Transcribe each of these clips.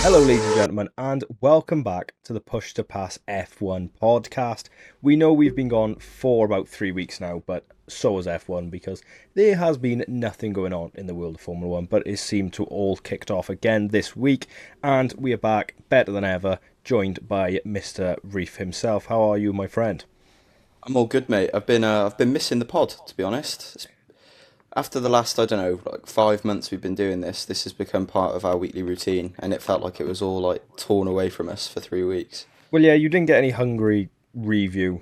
Hello, ladies and gentlemen, and welcome back to the Push to Pass F1 podcast. We know we've been gone for about 3 weeks now, but so has F1 because there has been nothing going on in the world of Formula 1, but it seemed to all kicked off again this week, and we are back better than ever, joined by Mr. Reef himself. How are you, my friend? I'm all good, mate. I've been missing the pod, to be honest. After the last, I don't know, like 5 months we've been doing this, this has become part of our weekly routine, and it felt like it was all like torn away from us for 3 weeks. Well, yeah, you didn't get any hungry review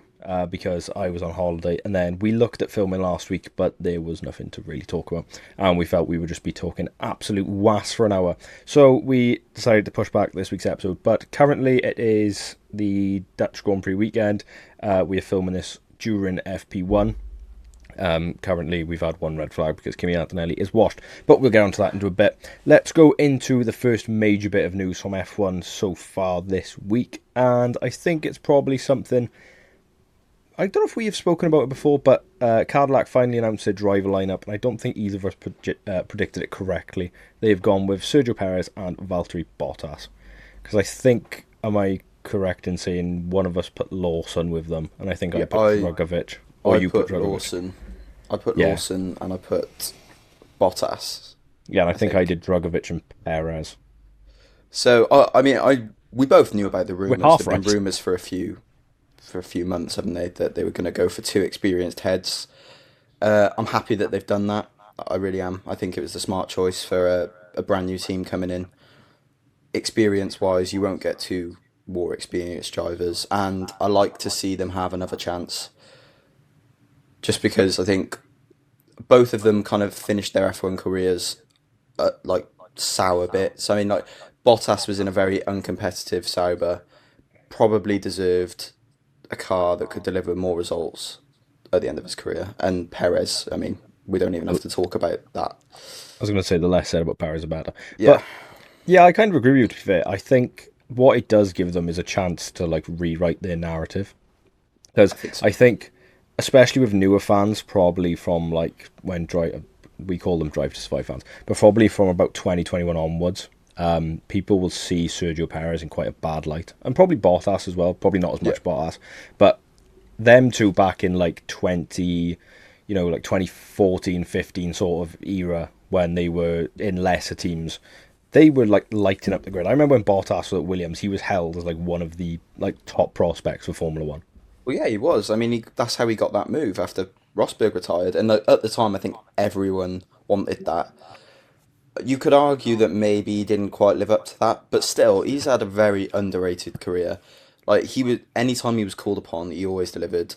because I was on holiday, and then we looked at filming last week, but there was nothing to really talk about, and we felt we would just be talking absolute was for an hour. So we decided to push back this week's episode, but currently it is the Dutch Grand Prix weekend. We are filming this during FP1. Currently, we've had one red flag because Kimi Antonelli is washed, but we'll get onto that into a bit. Let's go into the first major bit of news from F1 so far this week, and I think it's probably something. I don't know if we have spoken about it before, but Cadillac finally announced their driver lineup, and I don't think either of us predicted it correctly. They've gone with Sergio Perez and Valtteri Bottas, because I think, am I correct in saying one of us put Lawson with them, and I think I Yeah, put Drugovich, or I you put put Drugovich. Yeah. Lawson, and I put Bottas. Yeah, and I I think I think. did Drugovich and Perez. So I mean, we both knew about the We're rumors. half There've been right. rumors for a few months, haven't they, that they were going to go for two experienced heads. I'm happy that they've done that. I really am. I think it was the smart choice for a brand new team coming in. Experience wise, you won't get two more experienced drivers, and I like to see them have another chance. Just because I think both of them kind of finished their F1 careers like sour bits. I mean, like Bottas was in a very uncompetitive Sauber, probably deserved a car that could deliver more results at the end of his career. And Perez, I mean, we don't even I have to talk about that. was going to say the less said about Perez, the better. Yeah, But yeah, I kind of agree with you, to be fair. I think what it does give them is a chance to like rewrite their narrative. Because I think so. I think, especially with newer fans, probably from like when we call them Drive to Survive fans, but probably from about 2021 onwards, people will see Sergio Perez in quite a bad light, and probably Bottas as well. Probably not as Yeah, much Bottas, but them two back in like 20, like 2014, 15 sort of era when they were in lesser teams. They were like lighting up the grid. I remember when Bottas was at Williams, he was held as like one of the like top prospects for Formula One. well, yeah, he was. I mean, that's how he got that move after Rosberg retired. And at the time, I think everyone wanted that. You could argue that maybe he didn't quite live up to that, but still, he's had a very underrated career. Like he was, anytime he was called upon, he always delivered.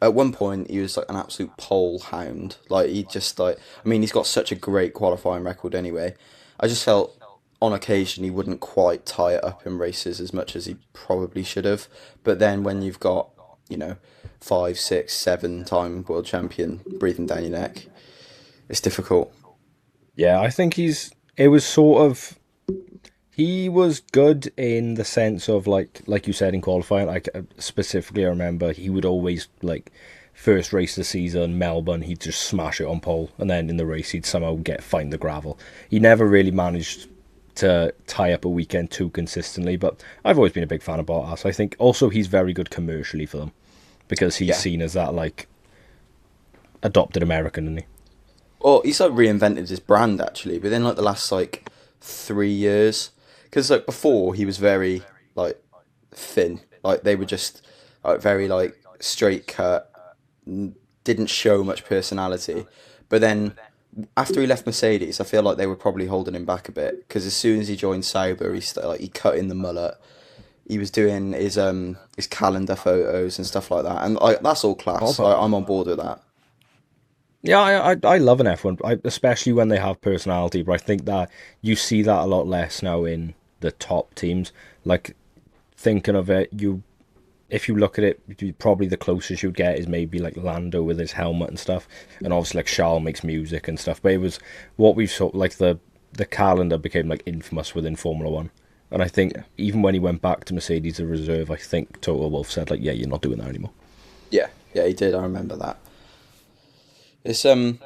At one point, he was like an absolute pole hound. Like he just like, I mean, he's got such a great qualifying record anyway. I just felt on occasion he wouldn't quite tie it up in races as much as he probably should have. But then when you've got, you know, 5, 6, 7 time world champion breathing down your neck, it's difficult. Yeah, I think it was sort of, he was good in the sense of like you said in qualifying. Like specifically, I remember he would always like first race of the season, Melbourne, he'd just smash it on pole, and then in the race he'd somehow find the gravel. He never really managed to tie up a weekend too consistently, but I've always been a big fan of Bottas. I think also he's very good commercially for them because he's Yeah. seen as that like adopted American, isn't he? Well, he's like reinvented his brand actually within like the last like 3 years. Because like before he was very like thin, like they were just like very like straight cut, didn't show much personality. But then after he left Mercedes, I feel like they were probably holding him back a bit because as soon as he joined Sauber, like he cut in the mullet. He was doing his calendar photos and stuff like that, and like that's all All class. part of it. I'm on board with that. Yeah, I love an F1, especially when they have personality. But I think that you see that a lot less now in the top teams. Like thinking of it, if you look at it, probably the closest you'd get is maybe like Lando with his helmet and stuff, and obviously like Charles makes music and stuff. But it was what we've sort like the calendar became like infamous within Formula One. And I think Yeah, even when he went back to Mercedes as a reserve, I think Toto Wolff said like, yeah, you're not doing that anymore. yeah, yeah. He did. I remember that. So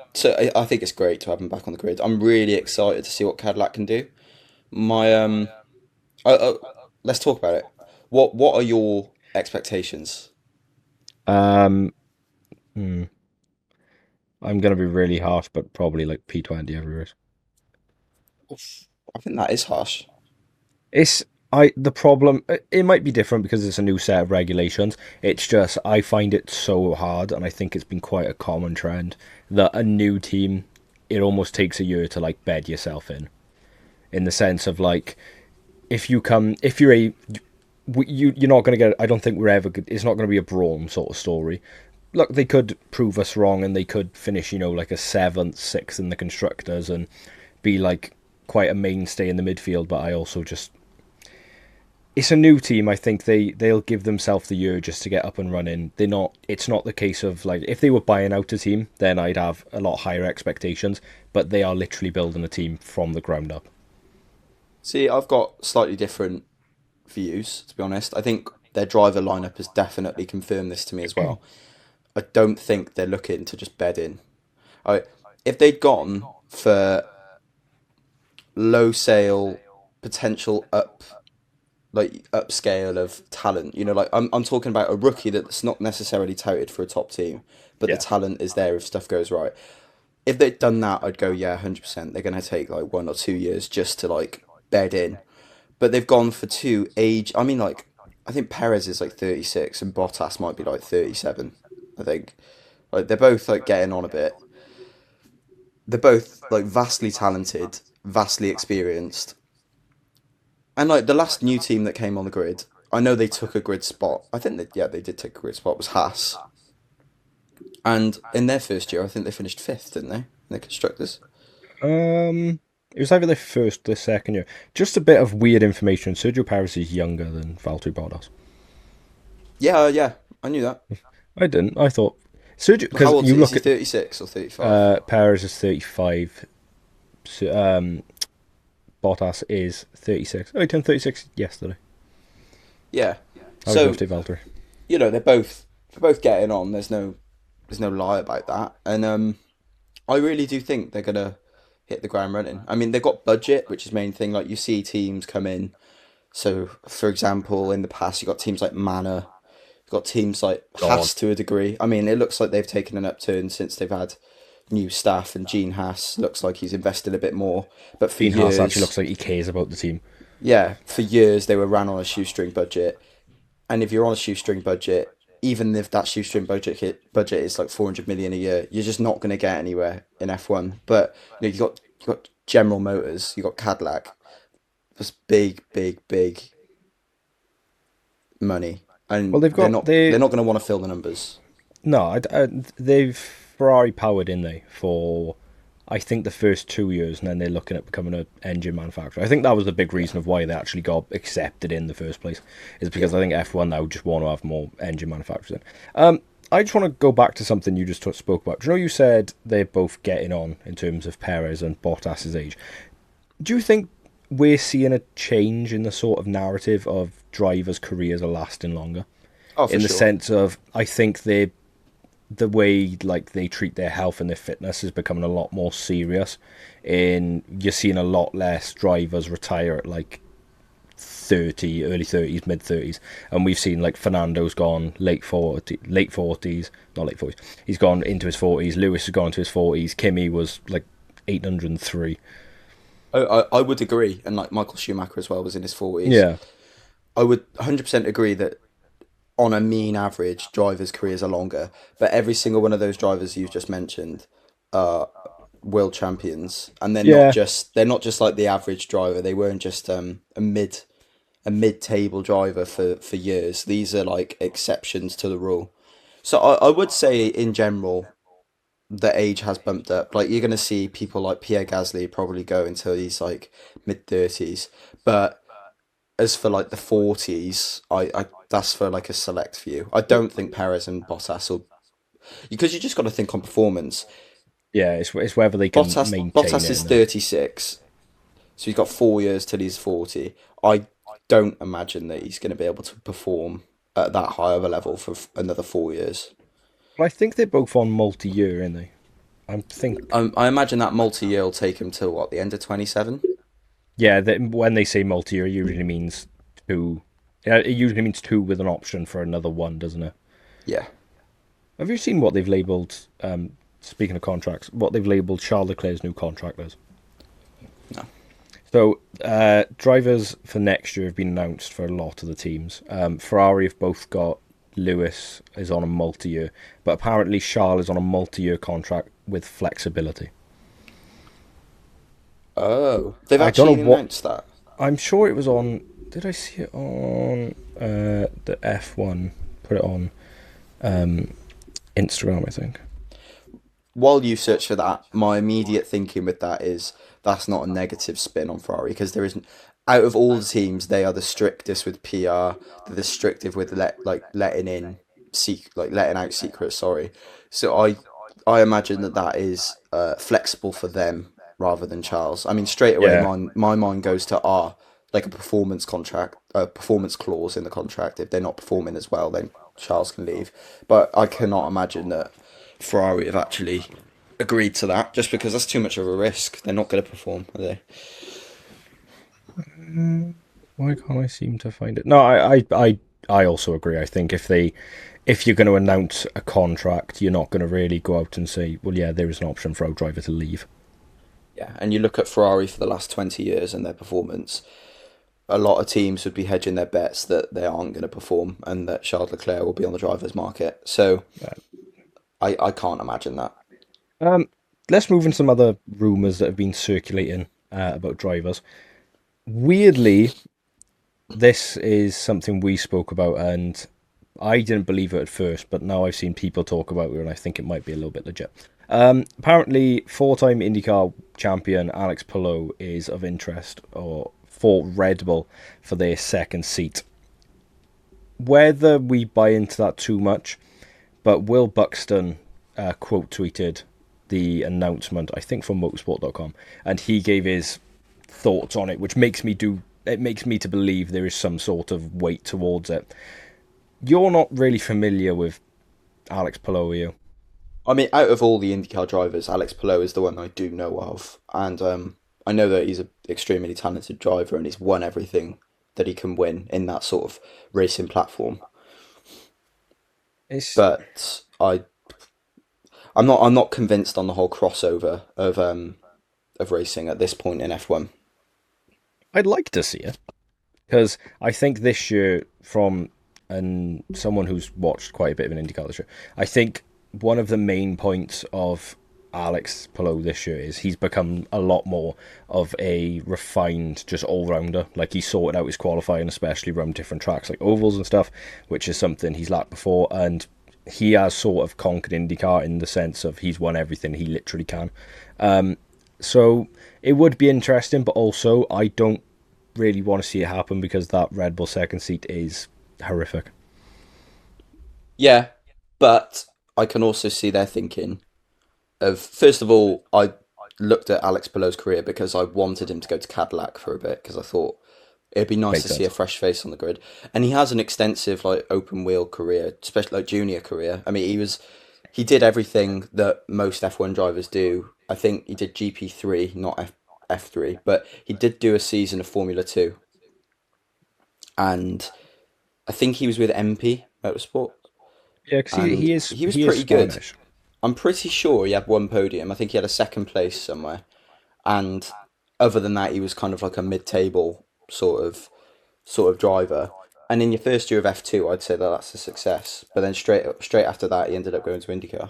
I think it's great to have him back on the grid. I'm really excited to see what Cadillac can do. My Uh, uh, let's talk about it. What are your expectations? Um, hmm, I'm gonna be really harsh, but probably like P20 every race. Oof, I think that is harsh. It's I the problem. It might be different because it's a new set of regulations. It's just I find it so hard, and I think it's been quite a common trend that a new team, it almost takes a year to like bed yourself in the sense of like if you're a you're not going to get. I don't think we're ever. It's not going to be a brawn sort of story. Look, they could prove us wrong, and they could finish, like a seventh, sixth in the constructors, and be like quite a mainstay in the midfield. But I also just, it's a new team. I think they'll give themselves the year just to get up and running. They're not. It's not the case of like if they were buying out a team, then I'd have a lot higher expectations. But they are literally building a team from the ground up. See, I've got slightly different views, to be honest. I think their driver lineup has definitely confirmed this to me as well. I don't think they're looking to just bed in. I, if they'd gone for low sale potential like upscale of talent, like I'm talking about a rookie that's not necessarily touted for a top team, but the Yeah. talent is there if stuff goes right. If they'd done that, I'd go, yeah, 100%. They're gonna take like 1 or 2 years just to like bed in. But they've gone for two age. I mean, like, I think Perez is like 36 and Bottas might be like 37. I think. Like, they're both like getting on a bit. They're both like vastly talented, vastly experienced. And like the last new team that came on the grid, I know they took a grid spot. I think that, yeah, they did take a grid spot, was Haas. And in their first year, I think they finished fifth, didn't they? In the constructors. It was either the first or the second year. Just a bit of weird information. Sergio Paris is younger than Valtteri Bottas. Yeah, yeah, I knew that. I didn't. I thought Sergio How because old you is look he? at 36 or 35? Paris is 35. Bottas is 36. Oh, he turned 36 yesterday. Yeah. Happy So, birthday, Valtteri. they're both getting on. There's no lie about that. And I really do think they're gonna hit the ground running. I mean, they've got budget, which is the main thing. Like you see teams come in. So, for example, in the past, you got teams like Mana. You've got teams like God, Haas to a degree. I mean, it looks like they've taken an upturn since they've had new staff, and Gene Haas looks like he's invested a bit more. But for Dean Haas actually years, looks like he cares about the team. yeah, for years they were ran on a shoestring budget. And if you're on a shoestring budget, even if that shoestring budget is like 400 million a year, you're just not going to get anywhere in F1. But you got General Motors, you got Cadillac, just big, big, big money, Well, and they've they're got not they they're not going to want to fill the numbers. no, they've Ferrari powered in they for I think the first 2 years, and then they're looking at becoming an engine manufacturer. I think that was the big Yeah, reason of why they actually got accepted in the first place, is because yeah. I think F1 now just want to have more engine manufacturers. I just want to go back to something you just spoke about. Do you know you said they're both getting on in terms of Perez and Bottas's age? Do you think we're seeing a change in the sort of narrative of drivers' careers are lasting longer? Oh, for In the sure. sense of, I think the way like they treat their health and their fitness is becoming a lot more serious. In you're seeing a lot less drivers retire at like 30, early 30s, mid 30s, and we've seen like Fernando's gone late 40s, not late 40s. He's gone into his 40s. Lewis has gone into his 40s. Kimi was like 803. I would agree, and like Michael Schumacher as well was in his 40s. Yeah, I would 100% agree that on a mean average, drivers' careers are longer, but every single one of those drivers you've just mentioned are world champions, and yeah. they're not just like the average driver. They weren't just a mid table driver for years. These are like exceptions to the rule. So I would say in general the age has bumped up. Like you're gonna see people like Pierre Gasly probably go until he's like mid 30s, but as for like the 40s, I that's for like a select few. I don't think Perez and Bottas will, because you just got to think on performance. Yeah, it's whether they can maintain Bottas it is and then 36, so he's got 4 years till he's 40. I don't imagine that he's going to be able to perform at that high of a level for another 4 years. I think they're both on multi-year, aren't they? I think I imagine that multi-year will take him till what, the end of 27? Yeah, when they say multi-year, it usually means two. Yeah, it usually means two with an option for another one, doesn't it? Yeah. Have you seen what they've labelled? Speaking of contracts, what they've labelled Charles Leclerc's new contract as? No. So, drivers for next year have been announced for a lot of the teams. Ferrari have both got Lewis is on a multi-year, but apparently Charles is on a multi-year contract with flexibility. Oh, they've I don't actually know what. announced that. I'm sure it was on. Did I see it on the F1? Put it on Instagram, I think. While you search for that, my immediate thinking with that is that's not a negative spin on Ferrari because there isn't. Out of all the teams, they are the strictest with PR. They're the strictest with letting in letting out secrets. Sorry, so I imagine that is flexible for them rather than Charles. I mean, straight away, Yeah, my mind goes to like a performance contract, a performance clause in the contract. If they're not performing as well, then Charles can leave. But I cannot imagine that Ferrari have actually agreed to that just because that's too much of a risk. They're not going to perform, are they? why can't I seem to find it? No, I also agree. I think if you're going to announce a contract, you're not going to really go out and say, well, yeah, there is an option for our driver to leave. Yeah, and you look at Ferrari for the last 20 years and their performance, a lot of teams would be hedging their bets that they aren't going to perform and that Charles Leclerc will be on the driver's market. So I can't imagine that. Um, let's move into some other rumours that have been circulating about drivers. Weirdly, this is something we spoke about, and I didn't believe it at first, but now I've seen people talk about it, and I think it might be a little bit legit. Apparently, four-time IndyCar champion Alex Palou is of interest, or for Red Bull for their second seat. Whether we buy into that too much, but Will Buxton quote tweeted the announcement, I think from motorsport.com, and he gave his thoughts on it, which makes me to believe there is some sort of weight towards it. You're not really familiar with Alex Palou, are you? I mean, out of all the IndyCar drivers, Alex Palou is the one I do know of, and I know that he's an extremely talented driver and he's won everything that he can win in that sort of racing platform. It's But I'm not convinced on the whole crossover of racing at this point in F1. I'd like to see it because I think this year, from and someone who's watched quite a bit of an IndyCar this year, I think one of the main points of Alex Palou this year is he's become a lot more of a refined, just all rounder. Like he sorted out his qualifying, especially around different tracks like ovals and stuff, which is something he's lacked before. And he has sort of conquered IndyCar in the sense of he's won everything he literally can. So it would be interesting, but also I don't really want to see it happen because that Red Bull second seat is horrific. Yeah, but I can also see their thinking of first of all, I looked at Alex Palou's career because I wanted him to go to Cadillac for a bit because I thought it'd be nice Makes to see a sense. fresh face on the grid. And he has an extensive like open wheel career, especially like junior career. I mean, he did everything that most F1 drivers do. I think he did GP3, not F3, but he did do a season of Formula 2 and I think he was with MP Motorsport Yeah, because and he was he is pretty good. Spanish. I'm pretty sure he had one podium. I think he had a second place somewhere. And other than that, he was kind of like a mid-table sort of driver. And in your first year of F2, I'd say that that's a success. But then straight after that, he ended up going to IndyCar.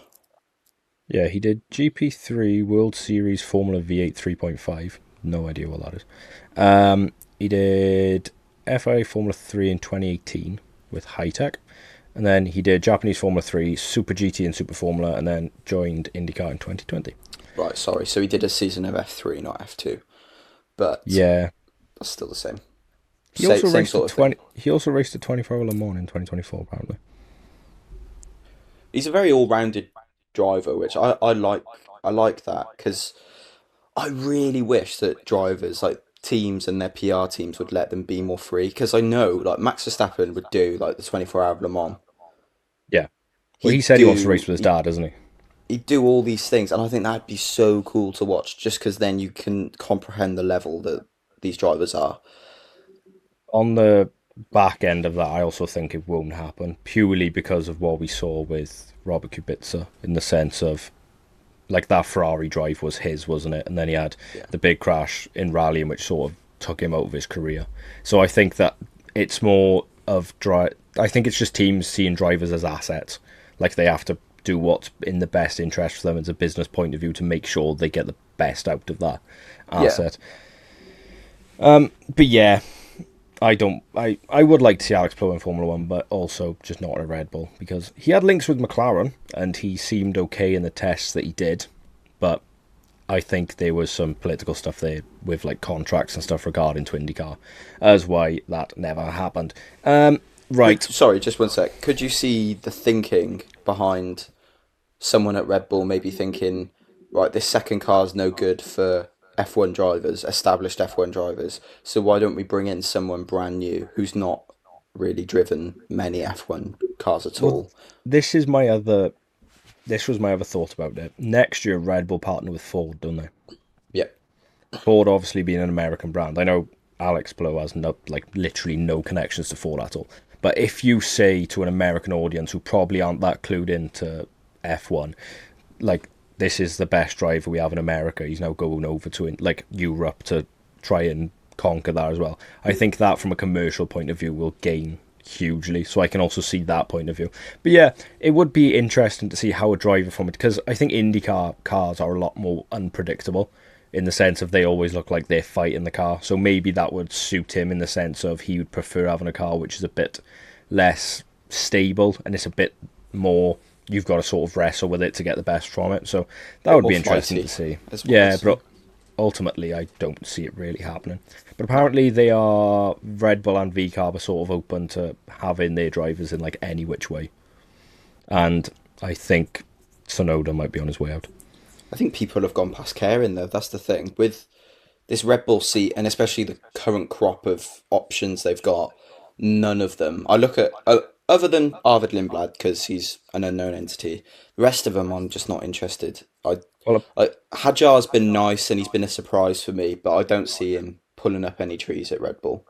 Yeah, he did GP3 World Series Formula V8 3.5. No idea what that is. He did FIA Formula 3 in 2018 with High Tech. And then he did Japanese Formula 3, Super GT and Super Formula, and then joined IndyCar in 2020. Right, sorry. So he did a season of F3, not F2. But Yeah. that's still the same. He also Same raced at sort of thing. 20 he also raced at 24 Le Mans in 2024 apparently. He's a very all-rounded driver, which I like. I like that because I really wish that drivers like teams and their PR teams would let them be more free because I know like Max Verstappen would do like the 24-hour Le Mans. Yeah. Well, he He'd said he wants to race do with his he'd, dad, doesn't he? he'd do all these things, and I think that'd be so cool to watch. Just because then you can comprehend the level these drivers are. On the back end of that, I also think it won't happen purely because of what we saw with Robert Kubica in the sense of like that Ferrari drive was his, wasn't it? And then he had Yeah. the big crash in rallying, which sort of took him out of his career. So I think that it's more of I think it's just teams seeing drivers as assets. Like they have to do what's in the best interest for them as a business point of view to make sure they get the best out of that Yeah. asset. But yeah, I don't. I would like to see Alex Palou in Formula One, but also just not at a Red Bull because he had links with McLaren and he seemed okay in the tests that he did, but I think there was some political stuff there with like contracts and stuff regarding to IndyCar, as why that never happened. Right. Sorry, just one sec. Could you see the thinking behind someone at Red Bull maybe thinking, right, this second car is no good for F1 drivers, established F1 drivers, so why don't we bring in someone brand new who's not really driven many F1 cars at Well, all? this is my other. This was my other thought about it. Next year, Red Bull partner with Ford, don't they? Yep. Ford obviously being an American brand. I know Alex Palou has no, like literally no connections to Ford at all. But if you say to an American audience who probably aren't that clued into F1, like this is the best driver we have in America, he's now going over to like Europe to try and conquer that as well. I think that from a commercial point of view will gain hugely, so I can also see that point of view. But yeah, it would be interesting to see how a driver from it, because I think IndyCar cars are a lot more unpredictable in the sense of they always look like they're fighting the car, so maybe that would suit him in the sense of he would prefer having a car which is a bit less stable and it's a bit more, you've got to sort of wrestle with it to get the best from it, so that Bit would more be interesting flighty to see. as well. Yeah, but ultimately I don't see it really happening. But apparently they are, Red Bull and VCarb are sort of open to having their drivers in like any which way, and I think Tsunoda might be on his way out. I think people have gone past caring though. That's the thing with this Red Bull seat, and especially the current crop of options they've got. None of them. I look at other than Arvid Lindblad because he's an unknown entity. The rest of them, I'm just not interested. Well, Hajar's been nice and he's been a surprise for me, but I don't see him pulling up any trees at Red Bull.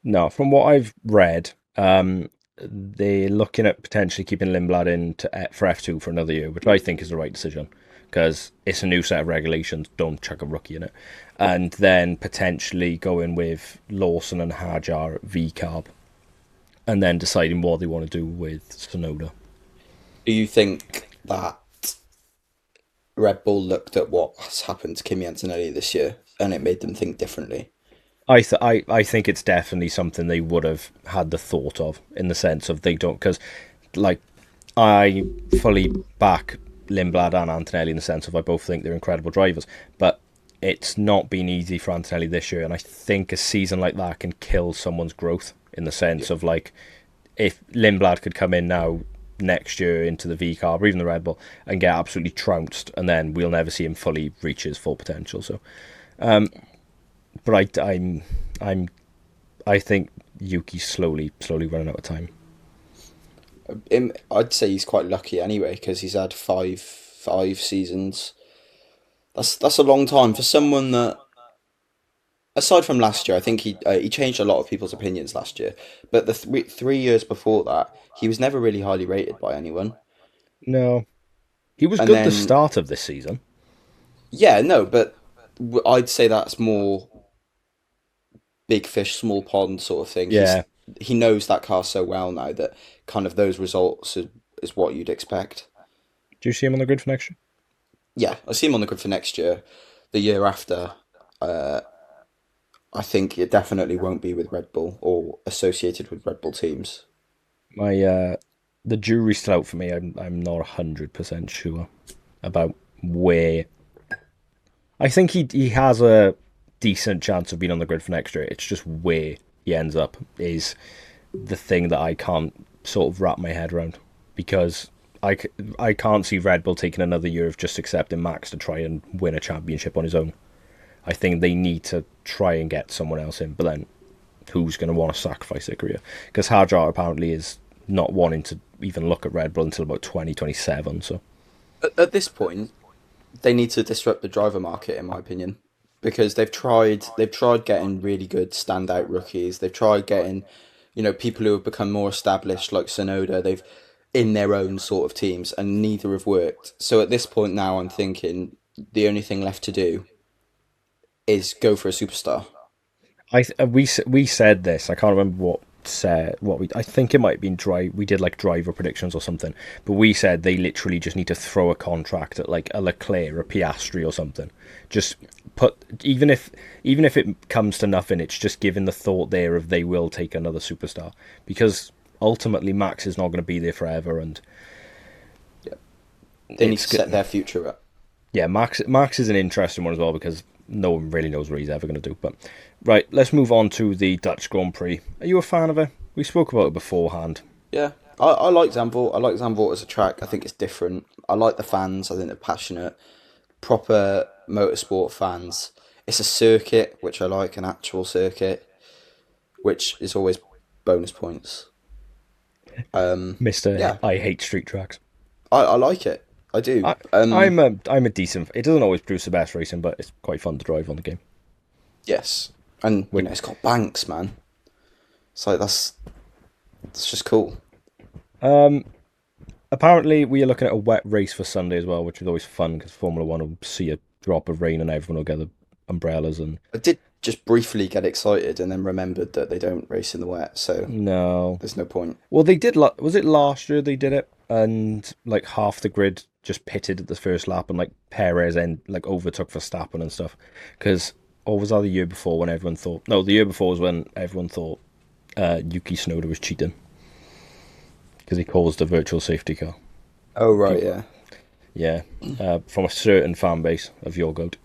no, from what I've read, they're looking at potentially keeping Lindblad in for F2 for another year, which I think is the right decision because it's a new set of regulations. Don't chuck a rookie in it. And then potentially going with Lawson and Hajar at VCarb and then deciding what they want to do with Sonoda. Do you think that Red Bull looked at what has happened to Kimi Antonelli this year and it made them think differently? I think it's definitely something they would have had the thought of in the sense of they don't, because like I fully back Lindblad and Antonelli in the sense of I both think they're incredible drivers, but it's not been easy for Antonelli this year, and I think a season like that can kill someone's growth in the sense of like if Lindblad could come in now next year into the V car or even the Red Bull and get absolutely trounced, and then we'll never see him fully reach his full potential. So, but I think Yuki's slowly running out of time. I'd say he's quite lucky anyway because he's had five seasons. That's a long time for someone that, aside from last year, I think he changed a lot of people's opinions last year. But the 3 years before that, he was never really highly rated by anyone. No, he was And good the then start of this season. yeah, no, but I'd say that's more big fish, small pond sort of thing. Yeah. He knows that car so well now that kind of those results is what you'd expect. Do you see him on the grid for next year? Yeah, I see him on the grid for next year. The year after, uh, I think it definitely won't be with Red Bull or associated with Red Bull teams. My the jury's still out for me. I'm not 100% sure about where. I think he has a decent chance of being on the grid for next year. It's just where he ends up is the thing that I can't sort of wrap my head around, because I can't see Red Bull taking another year of just accepting Max to try and win a championship on his own. I think they need to try and get someone else in, but then who's going to want to sacrifice their career? Because Hajar apparently is not wanting to even look at Red Bull until about 2027. So At this point, they need to disrupt the driver market, in my opinion, because they've tried getting really good standout rookies. They've tried getting, people who have become more established like Sonoda. They've in their own sort of teams, and neither have worked. So at this point now, I'm thinking the only thing left to do is go for a superstar. We said this. I can't remember what we. I think it might have been drive. We did like driver predictions or something, but we said they literally just need to throw a contract at like a Leclerc, a Piastri, or something. Just put even if it comes to nothing, it's just giving the thought there of they will take another superstar, because ultimately Max is not going to be there forever, and Yeah, they need it's to set good. their future up. Yeah, Max is an interesting one as well because no one really knows what he's ever going to do. But right, let's move on to the Dutch Grand Prix. Are you a fan of it? We spoke about it beforehand. Yeah, I like Zandvoort. I like Zandvoort as a track. I think it's different. I like the fans. I think they're passionate, proper motorsport fans. It's a circuit, which I like, an actual circuit, which is always bonus points. Mister, Yeah, I hate street tracks. I like it. I do. I, I'm a decent. It doesn't always produce the best racing, but it's quite fun to drive on the game. Yes, and Which, it's got banks, man. It's like that's just cool. apparently, we are looking at a wet race for Sunday as well, which is always fun because Formula One will see a drop of rain and everyone will gather umbrellas and I did just briefly get excited and then remembered that they don't race in the wet, so no. there's no point. Well, they did. Was it last year they did it, and like half the grid just pitted at the first lap, and like Perez and like overtook Verstappen and stuff. Because or was that the year before when everyone thought? No, the year before was when everyone thought Yuki Tsunoda was cheating because he caused a virtual safety car. Oh right, yeah. Yeah, from a certain fan base of your goat.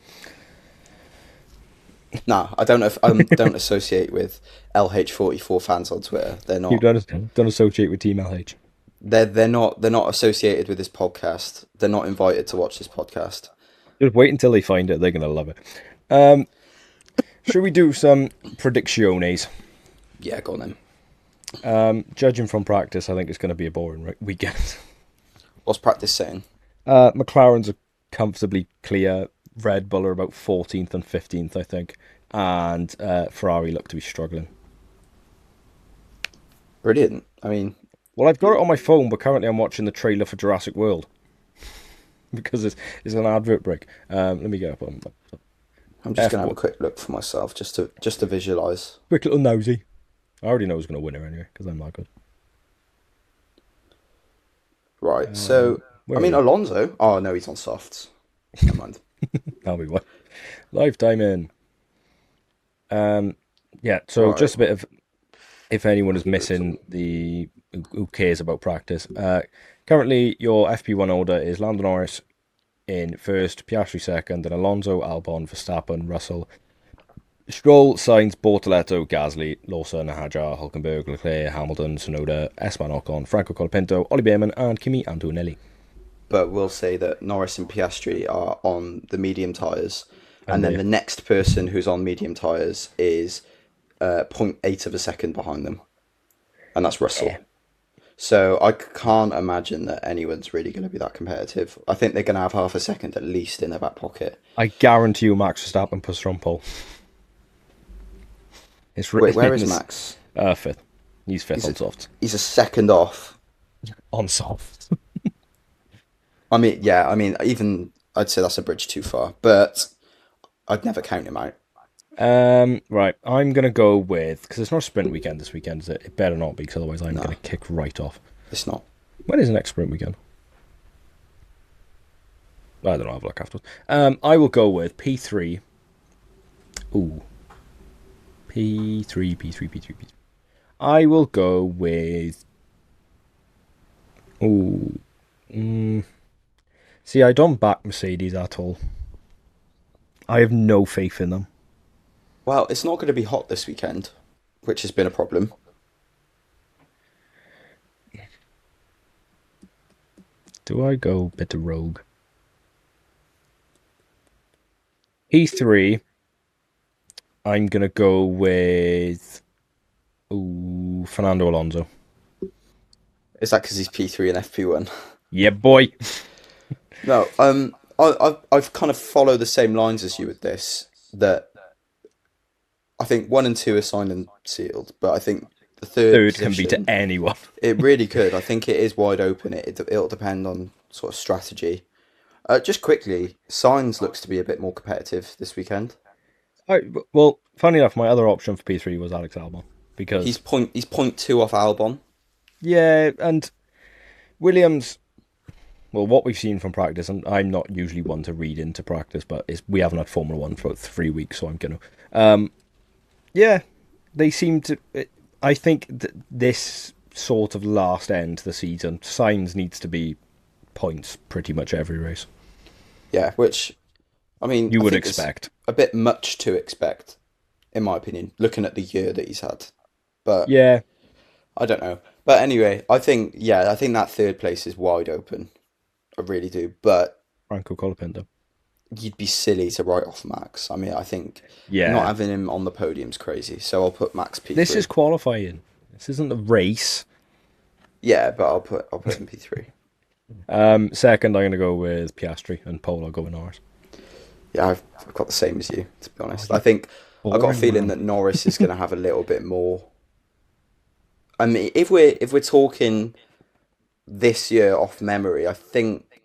Nah, I don't know if I don't associate with LH44 fans on Twitter. They're You not. don't associate with Team LH. They're not associated with this podcast. They're not invited to watch this podcast. Just wait until they find it; they're gonna love it. Um, should we do some predicciones? Yeah, go on then. Judging from practice, I think it's going to be a boring weekend. What's practice saying? McLaren's are comfortably clear. Red Bull are about 14th and 15th, I think. And Ferrari look to be struggling. Brilliant. I mean, Well, I've got it on my phone, but currently I'm watching the trailer for Jurassic World because it's an advert break. Let me get up on I'm just gonna have a F1. quick look for myself just to visualize. Quick little nosy. I already know who's going to win it anyway because I'm that good. Right. So, I Where are mean, you? Alonso. Oh no, he's on softs. Never mind. Tell me what. Lifetime in. Yeah, so Right. just a bit of if anyone is Look missing some- the who cares about practice. Currently, your FP1 order is Lando Norris in first, Piastri second, and Alonso, Albon, Verstappen, Russell, Stroll, Sainz, Bortoletto, Gasly, Lawson, Hajar, Hulkenberg, Leclerc, Hamilton, Sonoda, Esteban Ocon, Franco Colapinto, Oli Behrman, and Kimi Antonelli. But we'll say that Norris and Piastri are on the medium tires, And and then they the next person who's on medium tires is zero point 0.8 of a second behind them, and that's Russell. yeah. So I can't imagine that anyone's really going to be that competitive. I think they're going to have half a second at least in their back pocket. I guarantee you Max Verstappen puts her on pole. It's Wait, written where in is this Max? fifth. He's fifth He's on a, soft. he's a second off. On soft. I mean, yeah, I mean, even I'd say that's a bridge too far, but I'd never count him out. Right, I'm gonna go with because it's not a sprint weekend this weekend, is it? It better not be, because otherwise I'm No, gonna kick right off. it's not. When is the next sprint weekend? I don't know. I'll have a look afterwards. I will go with P3. Ooh, P3. I will go with. Ooh. Mm, see, I don't back Mercedes at all. I have no faith in them. Well, it's not going to be hot this weekend, which has been a problem. Do I go a bit of rogue? P3. I'm gonna go with Fernando Alonso. Is that because he's P3 and FP1? Yeah, boy. No, I've kind of followed the same lines as you with this. that I think one and two are signed and sealed, but I think the third Third can be to position, anyone. it really could. I think it is wide open. It'll depend on sort of strategy. Just quickly, Signs looks to be a bit more competitive this weekend. I, well, funny enough, my other option for P3 was Alex Albon because He's point two off Albon. yeah, and Williams. Well, what we've seen from practice, and I'm not usually one to read into practice, but we haven't had Formula One for about 3 weeks, so I'm gonna. Yeah, they seem to. I think this sort of last end to the season, Sainz needs to be points pretty much every race. Yeah, which I mean, You I would think it's expect. a bit much to expect, in my opinion, looking at the year that he's had. But Yeah, I don't know. But anyway, I think that third place is wide open. I really do. But Franco Colapinto. you'd be silly to write off Max. I mean, I think not Yeah, having him on the podium's crazy. So I'll put Max this is P3. qualifying. This isn't a race. Yeah, but I'll put him P3. Second, I'm going to go with Piastri, and Pole I'll go with Norris. Yeah, I've got the same as you, to be Oh, honest. I you think I've got a boring feeling man. that Norris is going to have a little bit more. I mean, if we're talking this year off memory, I think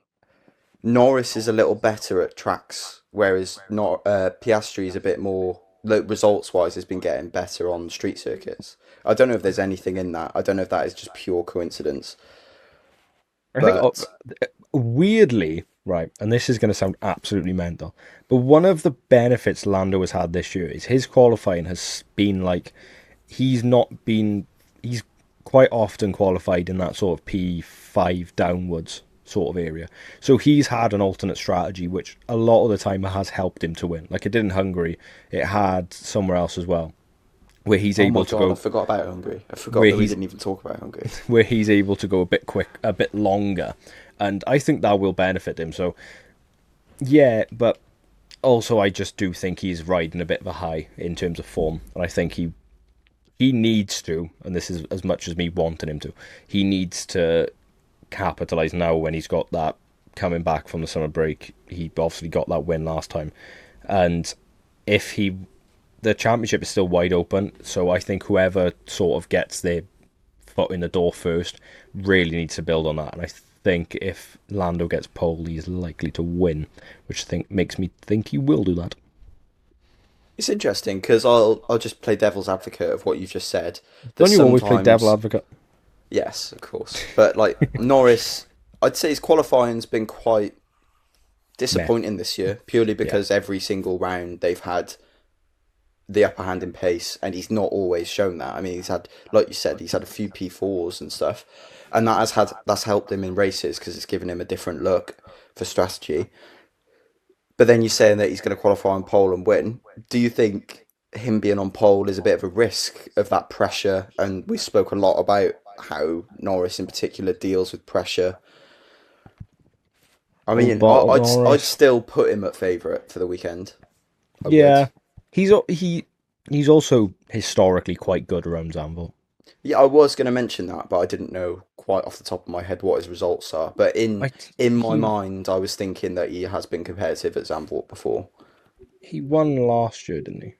Norris is a little better at tracks, whereas not Piastri is a bit more, like, results wise, has been getting better on street circuits. I don't know if there's anything in that. I don't know if that is just pure coincidence, I think but weirdly, right, and this is going to sound absolutely mental, but one of the benefits Lando has had this year is his qualifying has been like he's not been he's quite often qualified in that sort of P5 downwards sort of area. So he's had an alternate strategy which a lot of the time has helped him to win. Like it did in Hungary, it had somewhere else as well where he's oh my able to God, I go forgot about Hungary. I forgot where that we he's didn't even talk about Hungary. where he's able to go a bit quick, a bit longer, and I think that will benefit him. So yeah, but also I just do think he's riding a bit of a high in terms of form, and I think he needs to, and this is as much as me wanting him to, he needs to capitalize now when he's got that coming back from the summer break. He obviously got that win last time, and if he the championship is still wide open, so I think whoever sort of gets their foot in the door first really needs to build on that. And I think if Lando gets pole, he's likely to win, which I think makes me think he will do that. It's interesting because I'll just play devil's advocate of what you've just said. That Don't you always play devil sometimes, advocate? yes, of course, but like Norris, I'd say his qualifying's been quite Meh. disappointing this year, purely Yeah. because every single round they've had the upper hand in pace, and he's not always shown that. I mean, he's had, like you said, he's had a few P4s and stuff, and that's helped him in races because it's given him a different look for strategy. But then you're saying that he's going to qualify on pole and win. Do you think him being on pole is a bit of a risk of that pressure? And we spoke a lot about how Norris in particular deals with pressure. I Old mean, bottle I'd Norris. still put him at favourite for the weekend. I would. Yeah, he's also historically quite good around Zandvoort. Yeah, I was going to mention that, but I didn't know quite off the top of my head what his results are. But in Like in my he mind, I was thinking that he has been competitive at Zandvoort before. he won last year, didn't he?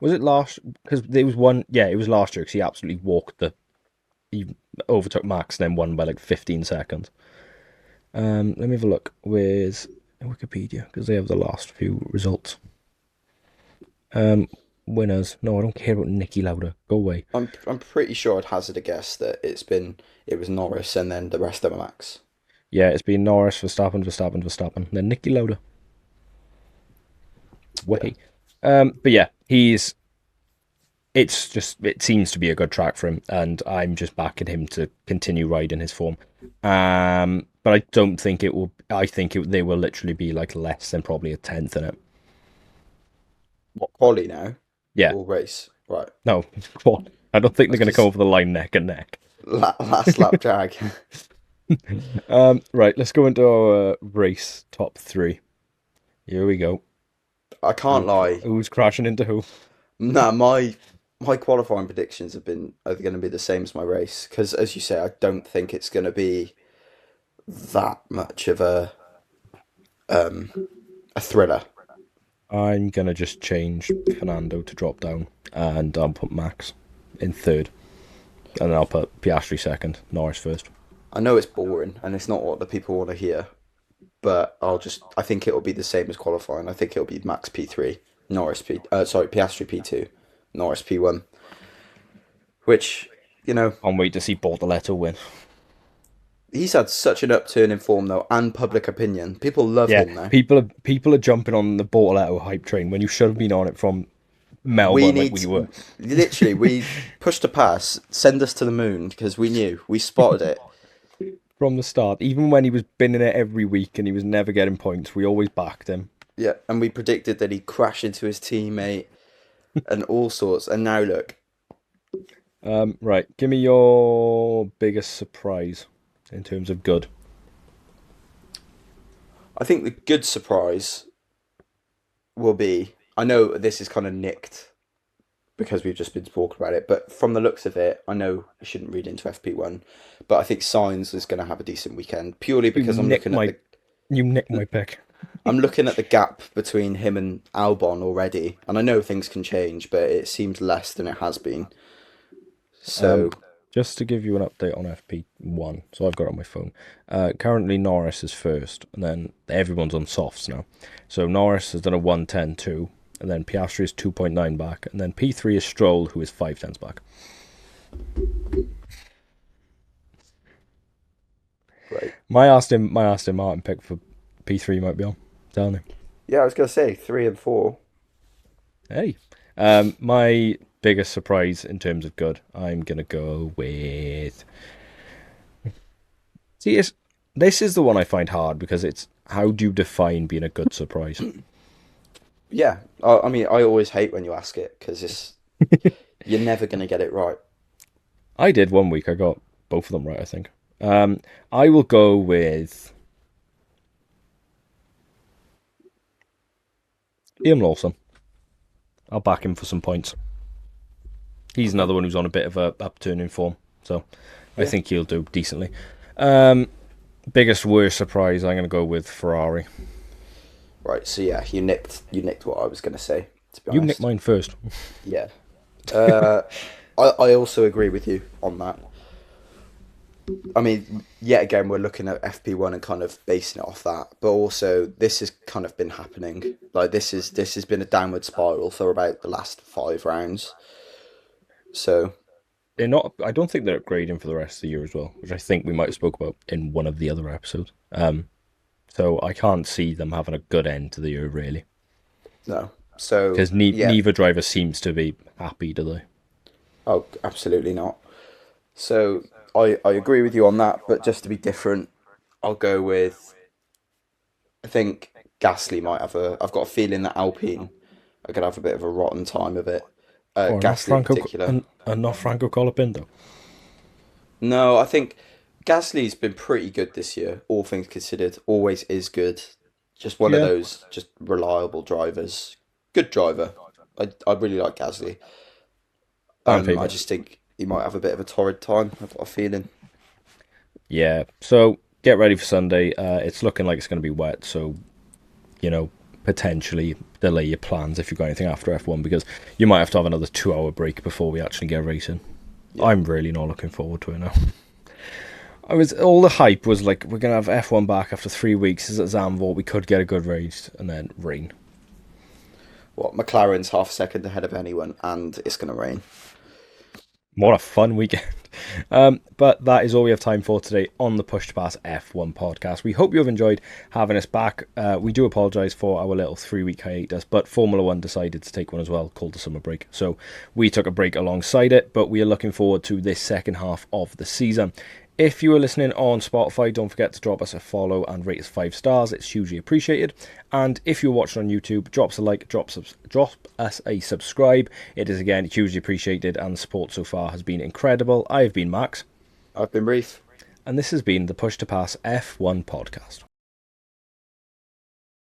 Was it last? Because there was one. Yeah, it was last year because he absolutely walked the. He overtook Max, then won by like 15 seconds. Let me have a look with Wikipedia because they have the last few results. Um, Winners. No, I don't care about Nicky Lauda. Go away. I'm pretty sure I'd hazard a guess that it was Norris and then the rest of them Max. Yeah, it's been Norris, Verstappen, Verstappen, Verstappen, then Nicky Lauda. Yeah. Way. But yeah, he's. It's just it seems to be a good track for him, and I'm just backing him to continue riding his form. But I don't think it will. I think they will literally be like less than probably a tenth in it. What, quali now Yeah, or race? Right. no, what? I don't think I they're was going to come just over the line neck and neck. last lap drag. Right, let's go into our race top three. Here we go. I can't lie. Who's crashing into who? Nah, my qualifying predictions are going to be the same as my race because, as you say, I don't think it's going to be that much of um a thriller. I'm gonna just change Fernando to drop down, and I'll put Max in third, and then I'll put Piastri second, Norris first. I know it's boring and it's not what the people want to hear, but I think it'll be the same as qualifying. I think it'll be Max P3, Piastri P2, Norris P1, which, you know, Can't wait to see Bortoletto win. he's had such an upturn in form though, and public opinion. People love Yeah, him now. people are jumping on the Bortoletto hype train when you should have been on it from We Melbourne, like need, we were literally, we pushed a pass, send us to the moon because we knew, we spotted it. from the start. Even when he was binning it every week and he was never getting points, we always backed him. Yeah, and we predicted that he'd crash into his teammate and all sorts. And now look, Right, give me your biggest surprise in terms of good. I think the good surprise will be. I know this is kind of nicked because we've just been talking about it, but from the looks of it, I know I shouldn't read into FP1, but I think Sainz is going to have a decent weekend purely You because nicked my you nicked my pick. I'm looking at the gap between him and Albon already, and I know things can change, but it seems less than it has been. Um, So just to give you an update on FP1, so I've got it on my phone. Currently, Norris is first, and then everyone's on softs now. So Norris has done a 1:10.2, and then Piastri is 2.9 back, and then P3 is Stroll, who is 5 tenths back. right, My Aston Martin pick for P3 might be on. Telling you. yeah, I was going to say 3 and 4. Hey. My biggest surprise in terms of good, I'm gonna go with. See, this is the one I find hard because it's how do you define being a good surprise? Yeah, I mean, I always hate when you ask it because you're never going to get it right. I did one week. I got both of them right, I think. I will go with Liam Lawson. I'll back him for some points. He's another one who's on a bit of a upturn in form, so I Yeah. think he'll do decently. Um, Biggest worst surprise, I'm going to go with Ferrari. Right, so yeah, you nicked what I was going to say, to be You nicked honest. mine first. Yeah. Uh, I also agree with you on that. I mean, yet again, we're looking at FP1 and kind of basing it off that, but also this has kind of been happening. Like this has been a downward spiral for about the last 5 rounds. So They're not. I don't think they're upgrading for the rest of the year as well, which I think we might have spoke about in one of the other episodes. So I can't see them having a good end to the year really, no. So because yeah. neither driver seems to be happy, do they? Oh, absolutely not. So I agree with you on that, but just to be different, I'll go with I think Gasly might have a. I've got a feeling that Alpine are gonna have a bit of a rotten time of it. Or not Gasly in Franco particular. and not Franco Colapinto. No, I think Gasly's been pretty good this year, all things considered. Always is good. Just one of Yeah, those just reliable drivers. Good driver. I really like Gasly. fan I favorite. just think he might have a bit of a torrid time. I've got a feeling. Yeah. So get ready for Sunday. It's looking like it's going to be wet, so potentially delay your plans if you've got anything after F1 because you might have to have another 2 hour break before we actually get racing. Yeah. I'm really not looking forward to it now. All the hype was like we're gonna have F1 back after 3 weeks. Is at Zandvoort we could get a good race and then rain. What, McLaren's half a second ahead of anyone, and it's going to rain. What a fun weekend. But that is all we have time for today on the Push to Pass F1 podcast. We hope you have enjoyed having us back. We do apologise for our little 3 week hiatus, but Formula One decided to take one as well, called the summer break. So we took a break alongside it, but we are looking forward to this second half of the season. If you are listening on Spotify, don't forget to drop us a follow and rate us 5 stars. It's hugely appreciated. And if you're watching on YouTube, drop us a like, drop us a subscribe. It is again hugely appreciated, and the support so far has been incredible. I have been Max, I've been brief. and this has been the Push to Pass F1 podcast.